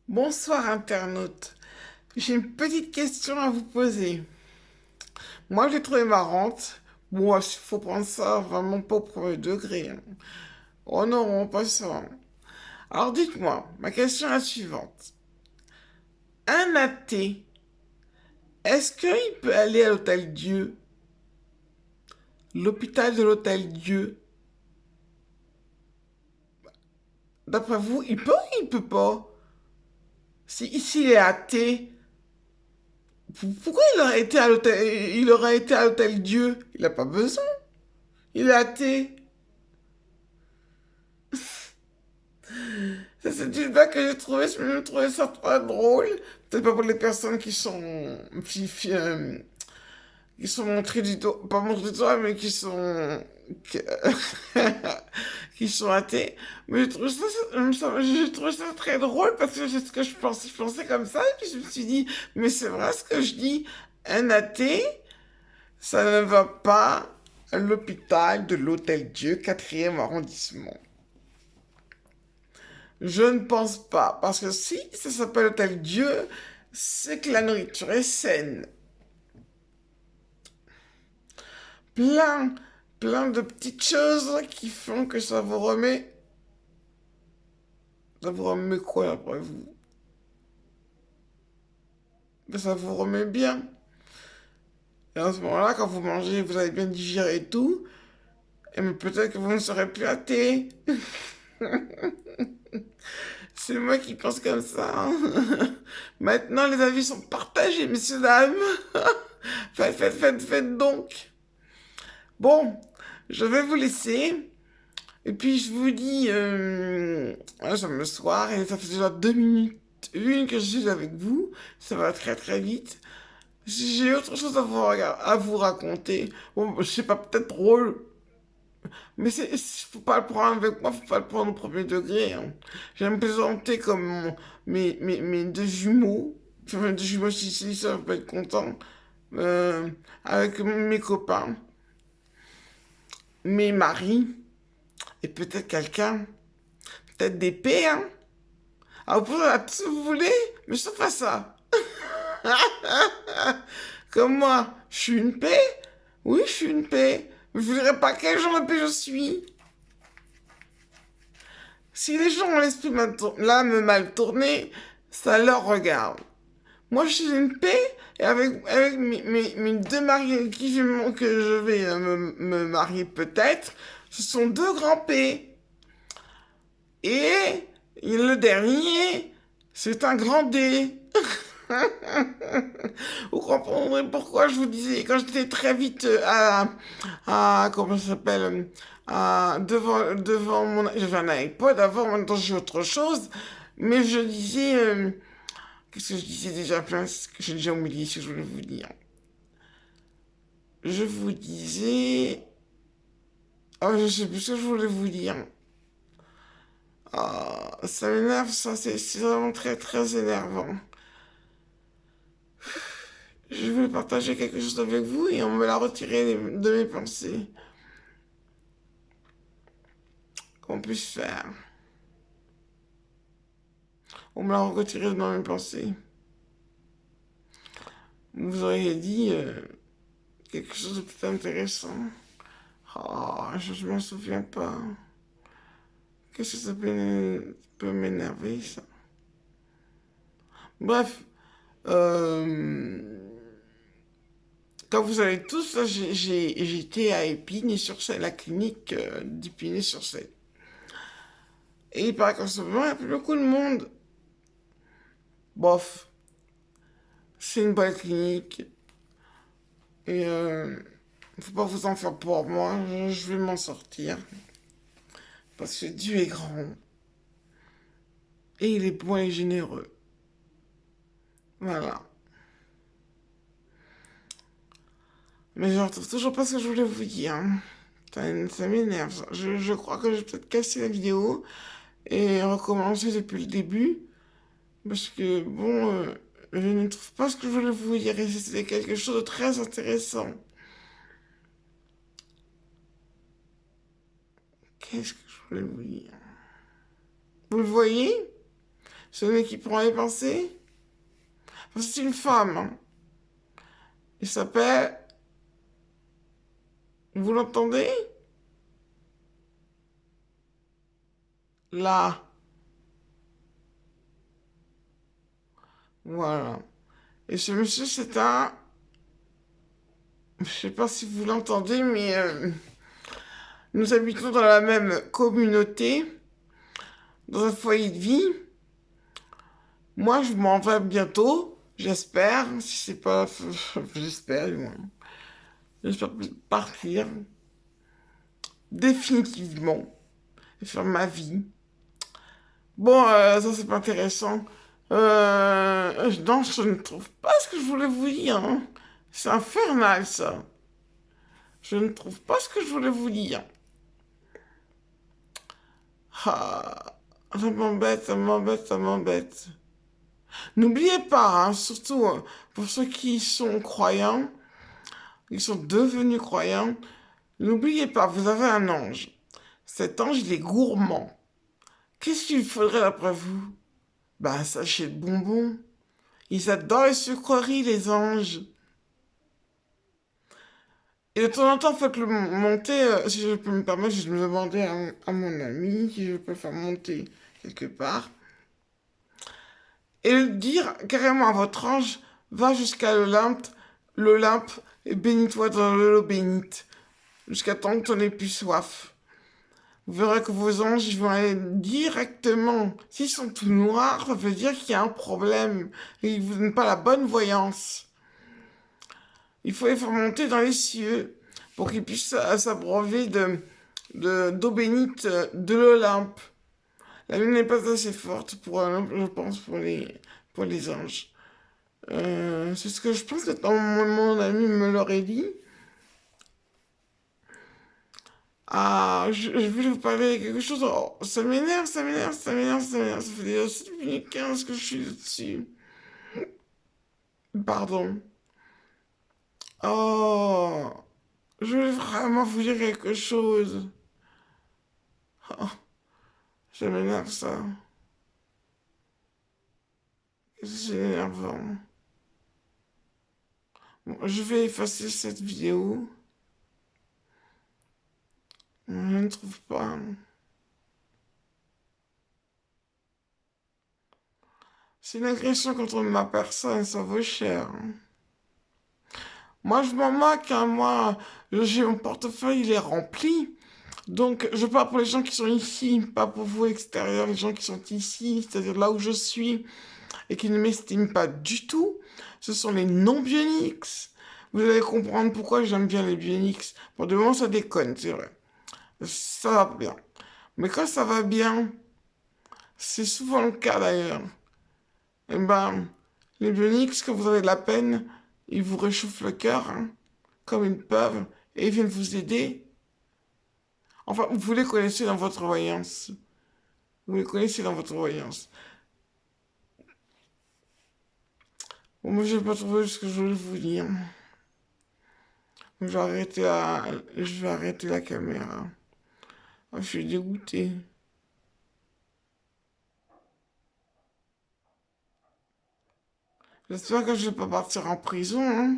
Bonsoir internaute. J'ai une petite question à vous poser. Moi, je l'ai trouvée marrante. Bon, il faut prendre ça vraiment pas au premier degré, hein. Oh non, on pas ça. Alors dites-moi, ma question est la suivante. Un athée, est-ce qu'il peut aller à l'hôtel Dieu? L'hôpital de l'hôtel Dieu? D'après vous, il peut ou il peut pas? Si ici il est athée, pourquoi il aurait été à l'hôtel Dieu? Il n'a pas besoin. Il est athée. C'est une blague que j'ai trouvé, je trouvais ça très drôle. Peut-être pas pour les personnes qui sont montrées du doigt, pas montrées du doigt, mais qui, qui sont athées. Mais j'ai trouvé ça très drôle parce que c'est ce que je pensais comme ça, et puis je me suis dit, mais c'est vrai ce que je dis, un athée, ça ne va pas à l'hôpital de l'Hôtel Dieu, 4e arrondissement. Je ne pense pas, parce que si ça s'appelle Hôtel Dieu, c'est que la nourriture est saine. Plein, plein de petites choses qui font que ça vous remet... Ça vous remet quoi après vous? Ben, ça vous remet bien. Et à ce moment-là, quand vous mangez, vous avez bien digéré et tout, et mais peut-être que vous ne serez plus athée. C'est moi qui pense comme ça, hein. Maintenant, les avis sont partagés, messieurs, dames. Faites donc. Bon, je vais vous laisser. Et puis je vous dis, voilà, j'aime le soir et ça fait déjà 2 minutes, une que je suis avec vous. Ça va très très vite. J'ai autre chose à vous raconter. Bon, je sais pas, peut-être drôle, mais faut pas le prendre avec moi, faut pas le prendre au premier degré, hein. Je vais me présenter comme mes deux jumeaux. Enfin, mes deux jumeaux, si ça va pas être content. Euh, avec mes copains, mes maris, et peut-être quelqu'un. Peut-être des P, hein. Ah, vous pouvez tout ce que vous voulez, mais sauf à ça. Comme moi, je suis une paix. Oui, je suis une paix. Mais vous ne verrez pas quel genre de paix je suis. Si les gens ont l'esprit l'âme mal tournée, ça leur regarde. Moi, je suis une paix, et avec mes deux mariés avec qui que je vais me marier peut-être, ce sont deux grands P. Et le dernier, c'est un grand D. Vous comprendrez pourquoi je vous disais, quand j'étais très vite comment ça s'appelle, devant j'avais un iPod avant, maintenant j'ai autre chose, mais je disais, qu'est-ce que je disais déjà, plein, ce que j'ai déjà oublié, ce que je voulais vous dire. Je vous disais, oh, je sais plus ce que je voulais vous dire. Ah, ça m'énerve, ça, c'est vraiment très, très énervant. Je voulais partager quelque chose avec vous et on me l'a retiré de mes pensées. Qu'on puisse faire. On me l'a retiré de mes pensées. Vous auriez dit quelque chose de peut-être intéressant. Oh, je m'en souviens pas. Qu'est-ce que ça peut m'énerver, ça? Bref, quand vous savez tous, j'étais à Épinay-sur-Seine, la clinique d'Épinay-sur-Seine. Et il paraît qu'en ce moment, il n'y a plus beaucoup de monde. Bof, c'est une bonne clinique. Et faut pas vous en faire pour moi, je vais m'en sortir. Parce que Dieu est grand. Et il est bon et généreux. Voilà. Mais je retrouve toujours pas ce que je voulais vous dire, hein. Ça m'énerve. Je crois que je vais peut-être casser la vidéo et recommencer depuis le début. Parce que, bon, je ne trouve pas ce que je voulais vous dire et c'était quelque chose de très intéressant. Qu'est-ce que je voulais vous dire? Vous le voyez? Celui qui prend les pensées? Enfin, c'est une femme. Hein. Il s'appelle... Vous l'entendez? Là. Voilà. Et ce monsieur, c'est un... Je sais pas si vous l'entendez, mais nous habitons dans la même communauté, dans un foyer de vie. Moi, je m'en vais bientôt, j'espère. Si c'est pas... J'espère, du moins. J'espère partir définitivement et faire ma vie. Bon, ça c'est pas intéressant. Non, je ne trouve pas ce que je voulais vous dire. Hein. C'est infernal, ça. Je ne trouve pas ce que je voulais vous dire. Ah, ça m'embête, ça m'embête, ça m'embête. N'oubliez pas, hein, surtout pour ceux qui sont croyants, qui sont devenus croyants, n'oubliez pas, vous avez un ange. Cet ange, il est gourmand. Qu'est-ce qu'il faudrait d'après vous? Ben, un sachet de bonbons. Ils adorent les sucreries, les anges. Et de temps en temps, faites-le monter, si je peux me permettre, je me demandais à mon ami si je peux faire monter quelque part. Et le dire carrément à votre ange, va jusqu'à l'Olympe, et bénis-toi dans l'eau bénite, jusqu'à temps que tu n'aies plus soif. Vous verrez que vos anges ils vont aller directement. S'ils sont tout noirs, ça veut dire qu'il y a un problème. Et ils vous donnent pas la bonne voyance. Il faut les faire monter dans les cieux pour qu'ils puissent s'abreuver d'eau bénite de l'Olympe. La lune n'est pas assez forte pour, je pense, pour les anges. C'est ce que je pense que mon ami me l'aurait dit. Ah, je voulais vous parler de quelque chose. Oh, ça m'énerve, ça m'énerve, ça m'énerve, ça m'énerve. Ça fait déjà 7 minutes 15 que je suis dessus. Pardon. Oh, je voulais vraiment vous dire quelque chose. Oh, ça m'énerve, ça. C'est énervant. Bon, je vais effacer cette vidéo. Je ne trouve pas. C'est une agression contre ma personne, ça vaut cher. Moi, je m'en moque, hein. Moi, j'ai mon portefeuille, il est rempli. Donc, je parle pour les gens qui sont ici, pas pour vous extérieurs, les gens qui sont ici, c'est-à-dire là où je suis, et qui ne m'estiment pas du tout. Ce sont les non-bionics. Vous allez comprendre pourquoi j'aime bien les bionics. Pour de moment, ça déconne, c'est vrai. Ça va bien. Mais quand ça va bien, c'est souvent le cas d'ailleurs. Eh ben, les bionics, quand vous avez de la peine, ils vous réchauffent le cœur, hein, comme ils peuvent, et ils viennent vous aider. Enfin, vous les connaissez dans votre voyance. Vous les connaissez dans votre voyance. Bon, moi, j'ai pas trouvé ce que je voulais vous dire. Donc, je vais arrêter la caméra. Ah, je suis dégoûté. J'espère que je vais pas partir en prison, hein.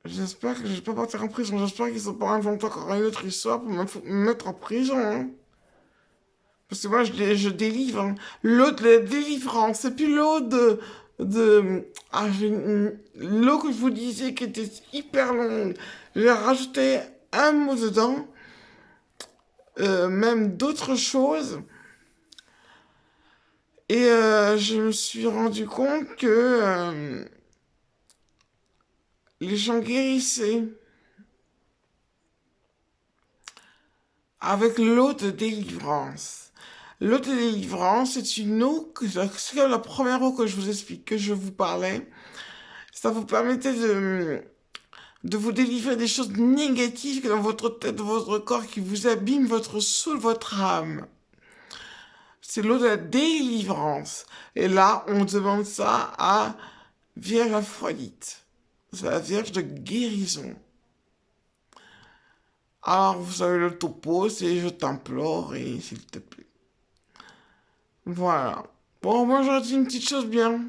J'espère que je vais pas partir en prison. J'espère qu'ils sont pas inventés encore une autre histoire pour me mettre en prison, hein. Parce que moi, je délivre. Hein. L'eau de la délivrance. Et puis l'eau l'eau que je vous disais qui était hyper longue. J'ai rajouté un mot dedans. Même d'autres choses. Et je me suis rendu compte que les gens guérissaient avec l'eau de délivrance. L'eau de délivrance, c'est une eau, c'est comme la première eau que je vous explique, que je vous parlais. Ça vous permettait de vous délivrer des choses négatives dans votre tête, dans votre corps, qui vous abîment votre soul, votre âme. C'est l'eau de la délivrance. Et là, on demande ça à Vierge Aphrodite. C'est la Vierge de guérison. Alors, vous savez, le topo, c'est je t'implore et s'il te plaît. Voilà. Bon, moi j'aurais dit une petite chose bien.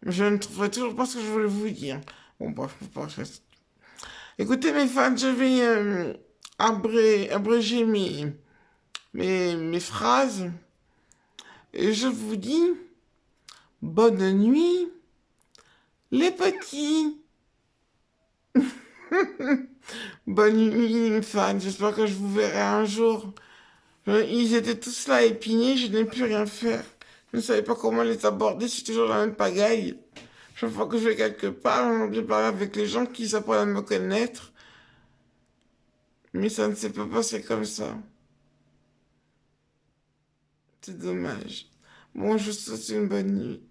Je ne trouverai toujours pas ce que je voulais vous dire. Bon, bref, faut pas que écoutez mes fans, je vais abréger mes phrases. Et je vous dis bonne nuit, les petits. Bonne nuit, mes fans. J'espère que je vous verrai un jour. Ils étaient tous là épinés, je n'ai plus rien faire. Je ne savais pas comment les aborder, je suis toujours dans la même pagaille. Chaque fois que je vais quelque part, je parle avec les gens qui s'apprennent à me connaître. Mais ça ne s'est pas passé comme ça. C'est dommage. Bon, je vous souhaite une bonne nuit.